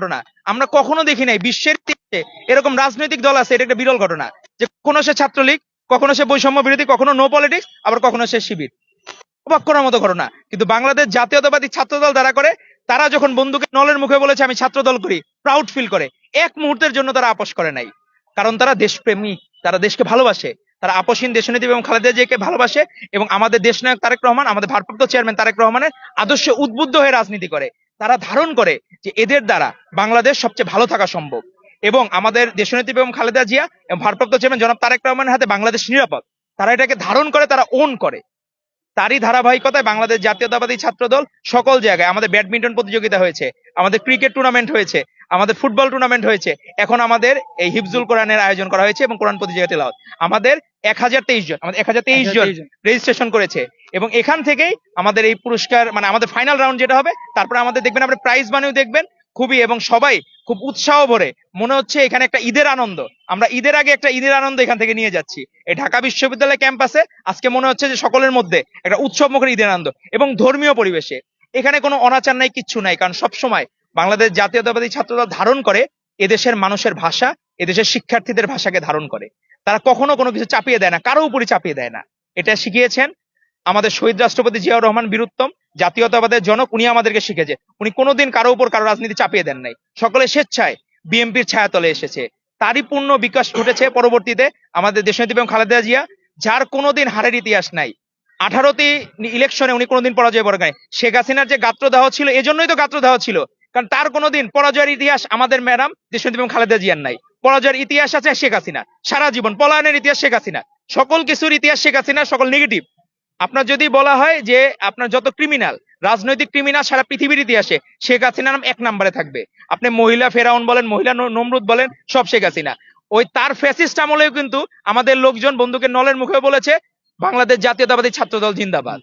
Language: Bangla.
ঘটনা আমরা কখনো দেখি নাই। বিশ্বের ইতিহাসে এরকম রাজনৈতিক দল আছে, এটা একটা বিরল ঘটনা যে কখনো সে ছাত্রলীগ, কখনো সে বৈষম্য বিরোধী, কখনো নো পলিটিক্স, আবার কখনো সে শিবির। অবাক করার মতো ঘটনা। কিন্তু বাংলাদেশ জাতীয়তাবাদী ছাত্র দল যারা করে, তারা যখন বন্ধুকে নলের মুখে বলেছে আমি ছাত্র দল করি, প্রাউড ফিল করে, এক মুহূর্তের জন্য তারা আপোষ করে নাই। কারণ তারা দেশপ্রেমী, তারা দেশকে ভালোবাসে, তারা আপসহীন দেশনেত্রী এবং খালেদা জিয়াকে ভালোবাসে এবং আমাদের দেশনায়ক তারেক রহমান, আমাদের ভারপ্রাপ্ত চেয়ারম্যান তারেক রহমানের আদর্শে উদ্বুদ্ধ হয়ে রাজনীতি করে। তারা ধারণ করে যে এদের দ্বারা বাংলাদেশ সবচেয়ে ভালো থাকা সম্ভব এবং আমাদের দেশনেত্রী এবং খালেদা জিয়া এবং ভারপ্রাপ্ত চেয়ারম্যান জনাব তারেক রহমানের হাতে বাংলাদেশ নিরাপদ। তারা এটাকে ধারণ করে, তারা ওন করে। তারই ধারাবাহিকতায় বাংলাদেশ জাতীয়তাবাদী ছাত্র দল সকল জায়গায়, আমাদের ব্যাডমিন্টন প্রতিযোগিতা হয়েছে, আমাদের ক্রিকেট টুর্নামেন্ট হয়েছে, আমাদের ফুটবল টুর্নামেন্ট হয়েছে, এখন আমাদের এই হিফজুল কোরআনের আয়োজন করা হয়েছে এবং কোরআন প্রতিযোগিতা তেলাওয়াত। আমাদের 1023 জন, আমাদের 1023 জন রেজিস্ট্রেশন করেছে এবং এখান থেকেই আমাদের এই পুরস্কার, মানে আমাদের ফাইনাল রাউন্ড যেটা হবে, তারপরে আমাদের দেখবেন আপনি প্রাইজ মানিও দেখবেন খুবই, এবং সবাই খুব উৎসাহ ভরে, মনে হচ্ছে এখানে একটা ঈদের আনন্দ, আমরা ঈদের আগে একটা ঈদের আনন্দ এখান থেকে নিয়ে যাচ্ছি। এই ঢাকা বিশ্ববিদ্যালয় ক্যাম্পাসে আজকে মনে হচ্ছে যে সকলের মধ্যে একটা উৎসব মুখর ঈদের আনন্দ এবং ধর্মীয় পরিবেশে। এখানে কোনো অনাচার নাই, কিচ্ছু নাই, কারণ সবসময় বাংলাদেশ জাতীয়তাবাদী ছাত্রদল ধারণ করে এদেশের মানুষের ভাষা, এদেশের শিক্ষার্থীদের ভাষাকে ধারণ করে। তারা কখনো কোনো কিছু চাপিয়ে দেয় না, কারো উপরে চাপিয়ে দেয় না। এটা শিখিয়েছেন আমাদের শহীদ রাষ্ট্রপতি জিয়াউর রহমান বীরুত্তম, জাতীয়তাবাদের জনক, উনি আমাদেরকে শিখেছে। উনি কোনোদিন কারো উপর কারো রাজনীতি চাপিয়ে দেন নাই, সকলে স্বেচ্ছায় বিএনপির ছায়াতলে এসেছে। তারই পূর্ণ বিকাশ ঘটেছে পরবর্তীতে আমাদের দেশনেত্রী এবং খালেদা জিয়া, যার কোনোদিন হারের ইতিহাস নাই। 18টি ইলেকশনে উনি কোনোদিন পরাজয় বরণ করেন। শেখ হাসিনার যে গাত্রদাহ ছিল, এজন্যই তো গাত্রদাহ ছিল, কারণ তার কোনোদিন পরাজয়ের ইতিহাস আমাদের ম্যাডাম দেশনেত্রী এবং খালেদা জিয়ার নাই। পরাজয়ের ইতিহাস আছে শেখ হাসিনা, সারা জীবন পলায়নের ইতিহাস শেখ হাসিনা, সকল কিছুর ইতিহাস শেখ হাসিনা, সকল নেগেটিভ। আপনার যদি বলা হয় যে আপনার যত ক্রিমিনাল, রাজনৈতিক ক্রিমিনাল সারা পৃথিবীর ইতিহাসে, শেখ হাসিনা নাম 1 নম্বরে থাকবে। আপনি মহিলা ফেরাউন বলেন, মহিলা নমরুদ বলেন, সব শেখ হাসিনা। ওই তার ফ্যাসিস্ট আমলেও কিন্তু আমাদের লোকজন বন্ধুকে নলের মুখে বলেছে বাংলাদেশ জাতীয়তাবাদী ছাত্রদল জিন্দাবাদ।